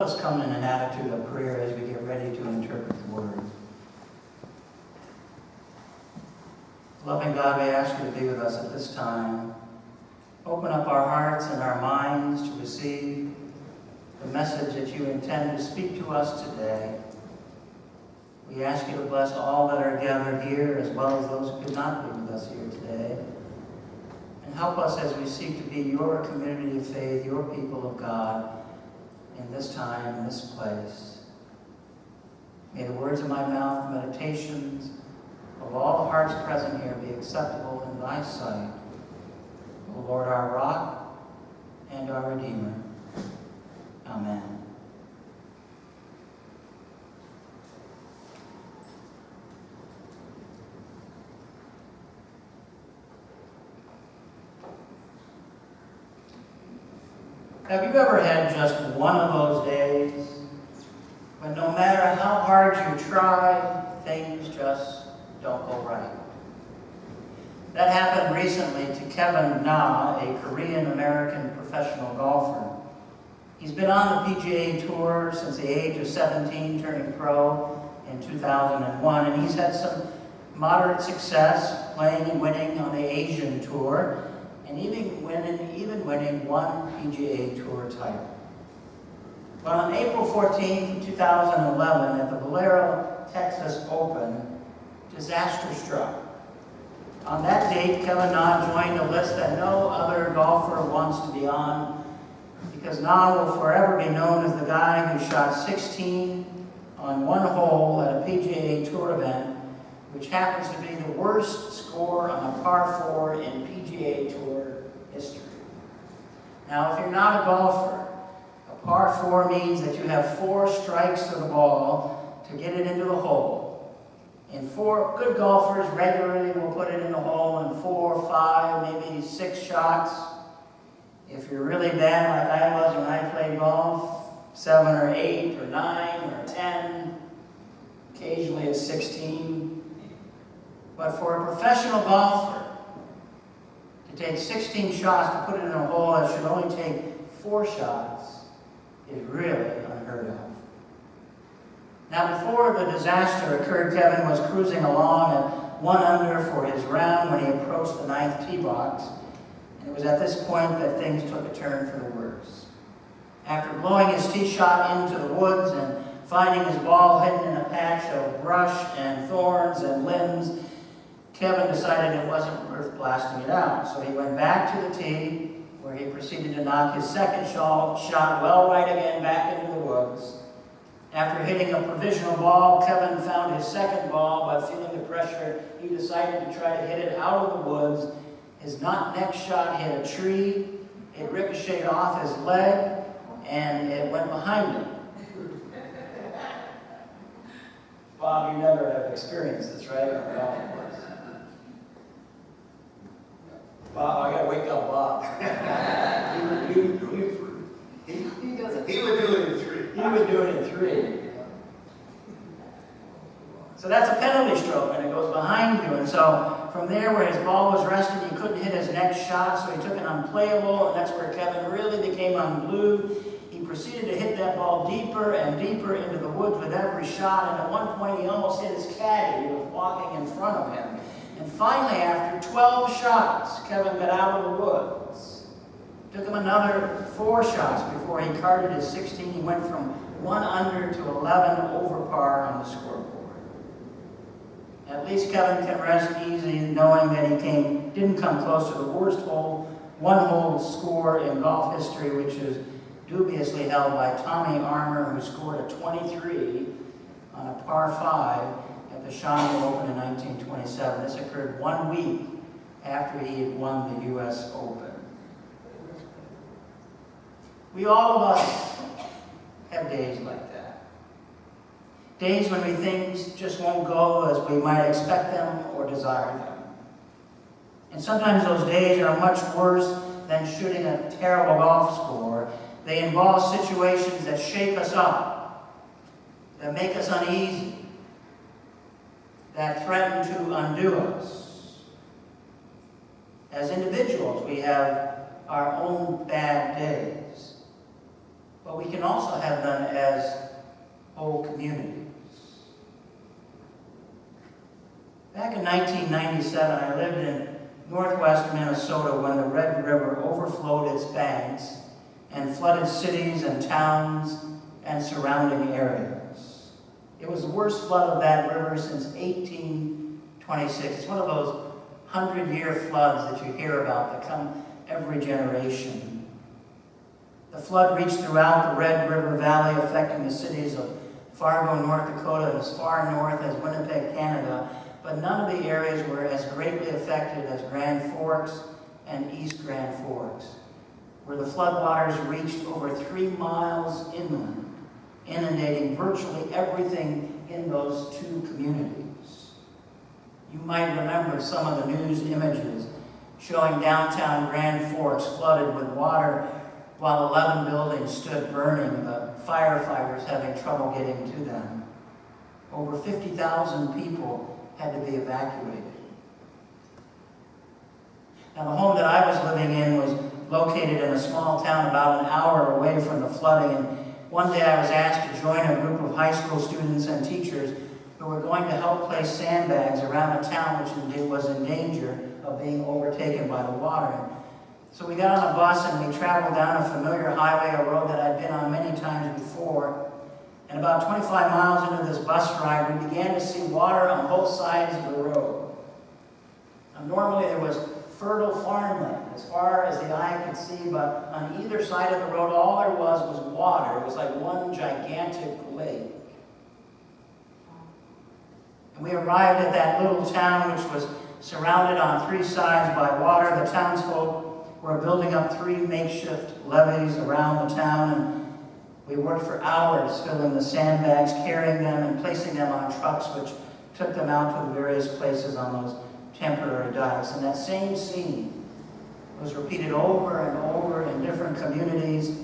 Let's come in an attitude of prayer as we get ready to interpret the word. Loving God, we ask you to be with us at this time. Open up our hearts and our minds to receive the message that you intend to speak to us today. We ask you to bless all that are gathered here, as well as those who could not be with us here today. And help us as we seek to be your community of faith, your people of God, in this time, in this place. May the words of my mouth, meditations of all the hearts present here be acceptable in thy sight, O Lord, our rock and our Redeemer. Amen. Have you ever had just one of those days when no matter how hard you try, things just don't go right? That happened recently to Kevin Na, a Korean-American professional golfer. He's been on the PGA Tour since the age of 17, turning pro in 2001, and he's had some moderate success playing and winning on the Asian Tour, and even winning one PGA Tour title. But on April 14, 2011, at the Valero, Texas Open, disaster struck. On that date, Kevin Na joined a list that no other golfer wants to be on, because Na will forever be known as the guy who shot 16 on one hole at a PGA Tour event, which happens to be the worst score on a par 4 in PGA Tour history. Now, if you're not a golfer, a par 4 means that you have 4 strikes to the ball to get it into the hole. And 4 good golfers regularly will put it in the hole in 4, 5, maybe 6 shots. If you're really bad like I was when I played golf, 7 or 8 or 9 or 10, occasionally it's 16. But for a professional golfer, to take 16 shots to put it in a hole that should only take 4 shots is really unheard of. Now, before the disaster occurred, Kevin was cruising along at 1 under for his round when he approached the 9th tee box. And it was at this point that things took a turn for the worse. After blowing his tee shot into the woods and finding his ball hidden in a patch of brush and thorns and limbs, Kevin decided it wasn't worth blasting it out. So he went back to the tee, where he proceeded to knock his second shot well right again back into the woods. After hitting a provisional ball, Kevin found his second ball, but feeling the pressure, he decided to try to hit it out of the woods. His next shot hit a tree, it ricocheted off his leg, and it went behind him. Bob, you never have experienced this, right? On a golf course. Bob, I gotta wake up Bob. He would do it in 3. He would do it in 3. So that's a penalty stroke, and it goes behind you. And so from there, where his ball was resting, he couldn't hit his next shot, so he took an unplayable, and that's where Kevin really became unglued. He proceeded to hit that ball deeper and deeper into the woods with every shot, and at one point he almost hit his caddy who was walking in front of him. And finally, after 12 shots, Kevin got out of the woods. It took him another 4 shots before he carded his 16. He went from 1 under to 11 over par on the scoreboard. At least Kevin can rest easy knowing that he didn't come close to the worst one-hole score in golf history, which is dubiously held by Tommy Armour, who scored a 23 on a par 5 at the Shawnee Open in 1927. This occurred 1 week after he had won the U.S. Open. We all of us have days like that. Days when things just won't go as we might expect them or desire them. And sometimes those days are much worse than shooting a terrible golf score. They involve situations that shake us up, that make us uneasy, that threaten to undo us. As individuals, we have our own bad days. but we can also have them as whole communities. Back in 1997, I lived in northwest Minnesota when the Red River overflowed its banks and flooded cities and towns and surrounding areas. It was the worst flood of that river since 1826. It's one of those 100-year floods that you hear about that come every generation. The flood reached throughout the Red River Valley, affecting the cities of Fargo, North Dakota, and as far north as Winnipeg, Canada, but none of the areas were as greatly affected as Grand Forks and East Grand Forks, where the floodwaters reached over 3 miles inland, inundating virtually everything in those two communities. You might remember some of the news images showing downtown Grand Forks flooded with water while 11 buildings stood burning, the firefighters having trouble getting to them. Over 50,000 people had to be evacuated. Now, the home that I was living in was located in a small town about an hour away from the flooding, and one day I was asked to join a group of high school students and teachers who were going to help place sandbags around a town which was in danger of being overtaken by the water. So we got on a bus and we traveled down a familiar highway, a road that I'd been on many times before. And about 25 miles into this bus ride, we began to see water on both sides of the road. Now, normally there was fertile farmland as far as the eye could see, but on either side of the road, all there was water. It was like one gigantic lake. And we arrived at that little town, which was surrounded on 3 sides by water. The townsfolk were building up 3 makeshift levees around the town, and we worked for hours filling the sandbags, carrying them, and placing them on trucks, which took them out to the various places on those temporary dikes. And that same scene was repeated over and over in different communities.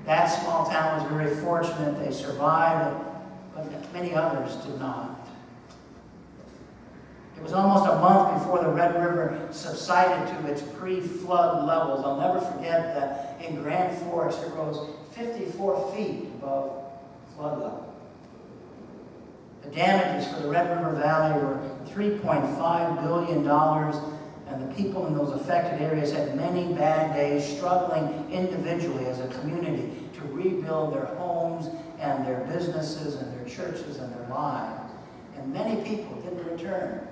That small town was very fortunate. They survived, but many others did not. It was almost a month before the Red River subsided to its pre-flood levels. I'll never forget that in Grand Forks it rose 54 feet above flood level. The damages for the Red River Valley were $3.5 billion, and the people in those affected areas had many bad days, struggling individually as a community to rebuild their homes and their businesses and their churches and their lives. And many people didn't return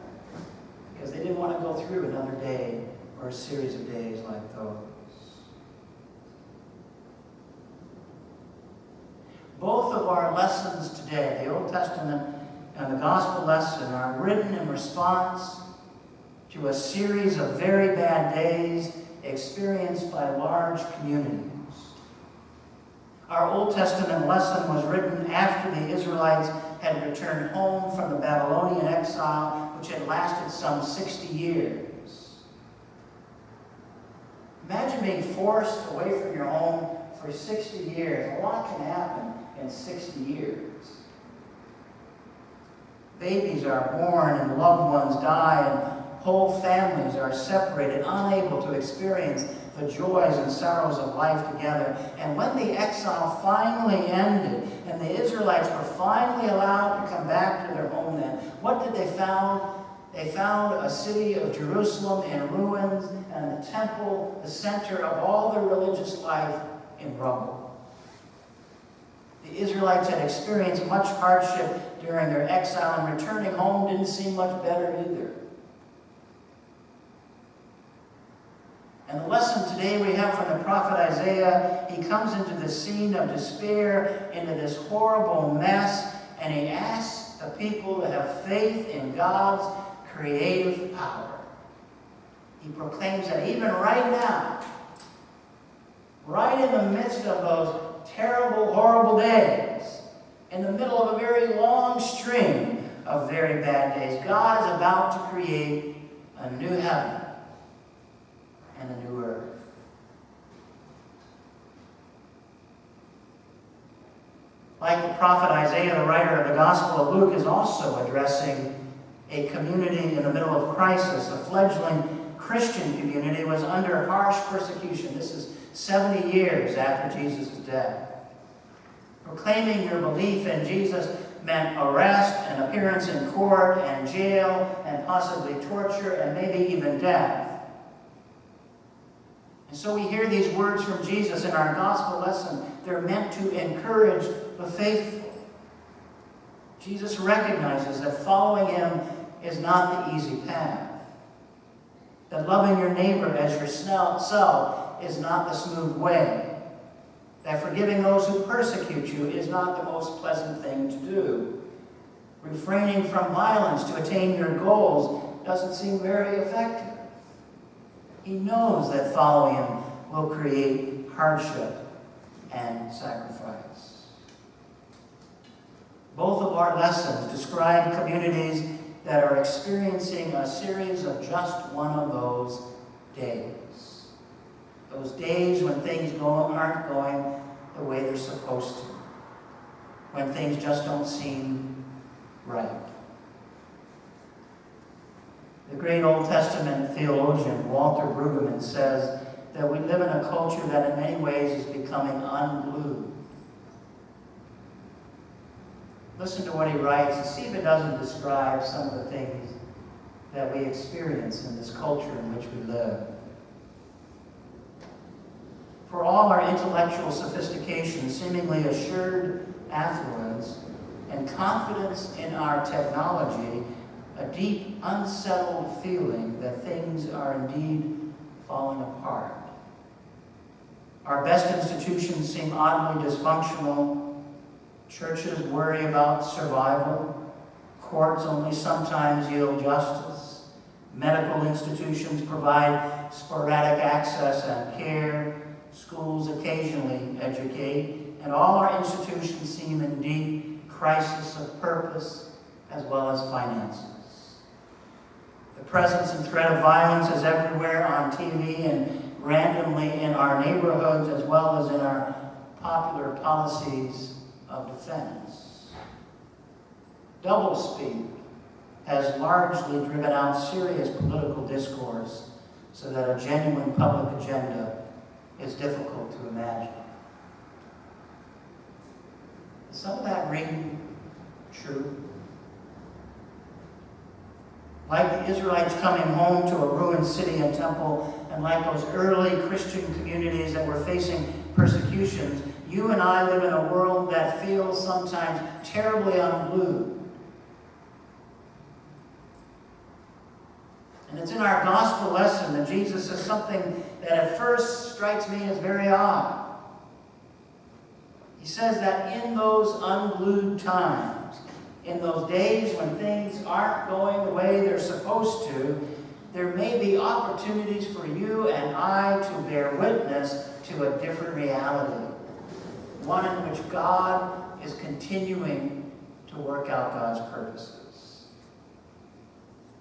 because they didn't want to go through another day or a series of days like those. Both of our lessons today, the Old Testament and the Gospel lesson, are written in response to a series of very bad days experienced by large communities. Our Old Testament lesson was written after the Israelites had returned home from the Babylonian exile, which had lasted some 60 years. Imagine being forced away from your home for 60 years. A lot can happen in 60 years. Babies are born and loved ones die, and whole families are separated, unable to experience the joys and sorrows of life together. And when the exile finally ended and the Israelites were finally allowed to come back to their homeland, what did they find? They found a city of Jerusalem in ruins, and the temple, the center of all their religious life, in rubble. The Israelites had experienced much hardship during their exile, and returning home didn't seem much better either. And the lesson today we have from the prophet Isaiah. He comes into the scene of despair, into this horrible mess, and he asks the people to have faith in God's creative power. He proclaims that even right now, right in the midst of those terrible, horrible days, in the middle of a very long string of very bad days, God is about to create a new heaven and a new earth. Like the prophet Isaiah, the writer of the Gospel of Luke is also addressing a community in the middle of crisis. A fledgling Christian community was under harsh persecution. This is 70 years after Jesus' death. Proclaiming your belief in Jesus meant arrest and appearance in court and jail and possibly torture and maybe even death. And so we hear these words from Jesus in our gospel lesson. They're meant to encourage the faithful. Jesus recognizes that following him is not the easy path. That loving your neighbor as yourself is not the smooth way. That forgiving those who persecute you is not the most pleasant thing to do. Refraining from violence to attain your goals doesn't seem very effective. He knows that following him will create hardship and sacrifice. Both of our lessons describe communities that are experiencing a series of just one of those days. Those days when things aren't going the way they're supposed to. When things just don't seem right. The great Old Testament theologian Walter Brueggemann says that we live in a culture that in many ways is becoming unglued. Listen to what he writes and see if it doesn't describe some of the things that we experience in this culture in which we live. For all our intellectual sophistication, seemingly assured affluence, and confidence in our technology, a deep, unsettled feeling that things are indeed falling apart. Our best institutions seem oddly dysfunctional. Churches worry about survival. Courts only sometimes yield justice. Medical institutions provide sporadic access and care. Schools occasionally educate, and all our institutions seem in deep crisis of purpose as well as finances. The presence and threat of violence is everywhere on TV and randomly in our neighborhoods as well as in our popular policies of defense. Doublespeak has largely driven out serious political discourse so that a genuine public agenda is difficult to imagine. Does some of that ring true? Like the Israelites coming home to a ruined city and temple, and like those early Christian communities that were facing persecutions, you and I live in a world that feels sometimes terribly unglued. And it's in our gospel lesson that Jesus says something that at first strikes me as very odd. He says that in those unglued times, in those days when things aren't going the way they're supposed to, there may be opportunities for you and I to bear witness to a different reality. One in which God is continuing to work out God's purposes.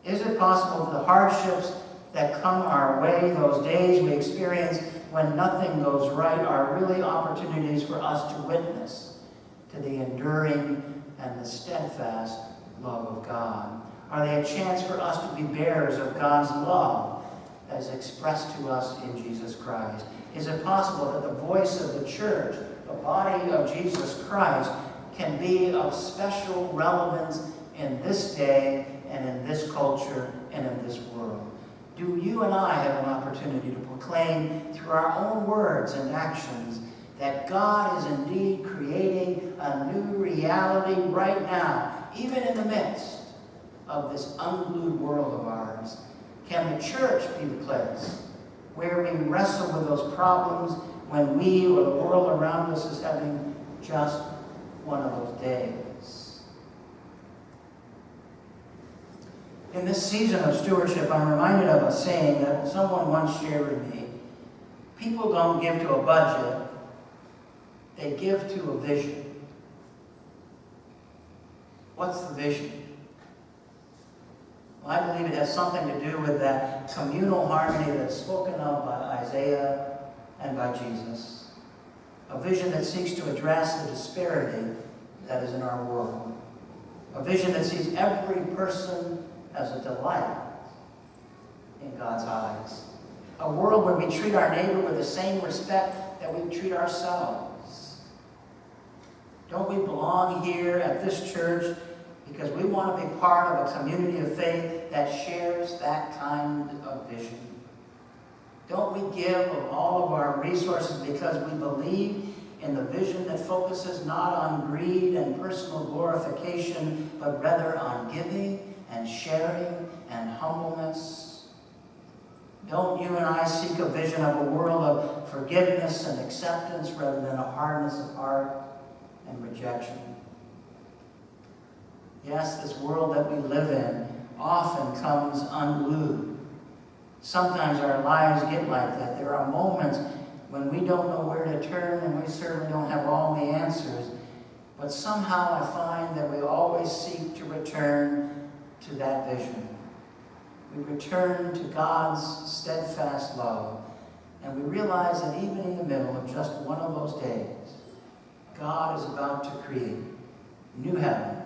Is it possible that the hardships that come our way, those days we experience when nothing goes right, are really opportunities for us to witness to the enduring and the steadfast love of God? Are they a chance for us to be bearers of God's love as expressed to us in Jesus Christ? Is it possible that the voice of the church, the body of Jesus Christ, can be of special relevance in this day and in this culture and in this world? Do you and I have an opportunity to proclaim through our own words and actions that God is indeed creating a new reality right now, even in the midst of this unglued world of ours? Can the church be the place where we wrestle with those problems when we or the world around us is having just one of those days? In this season of stewardship, I'm reminded of a saying that someone once shared with me. People don't give to a budget, they give to a vision. What's the vision? Well, I believe it has something to do with that communal harmony that's spoken of by Isaiah and by Jesus. A vision that seeks to address the disparity that is in our world. A vision that sees every person as a delight in God's eyes. A world where we treat our neighbor with the same respect that we treat ourselves. Don't we belong here at this church because we want to be part of a community of faith that shares that kind of vision? Don't we give of all of our resources because we believe in the vision that focuses not on greed and personal glorification, but rather on giving and sharing and humbleness? Don't you and I seek a vision of a world of forgiveness and acceptance rather than a hardness of heart and rejection? Yes, this world that we live in often comes unglued. Sometimes our lives get like that. There are moments when we don't know where to turn, and we certainly don't have all the answers. But somehow I find that we always seek to return to that vision. We return to God's steadfast love, and we realize that even in the middle of just one of those days, God is about to create new heaven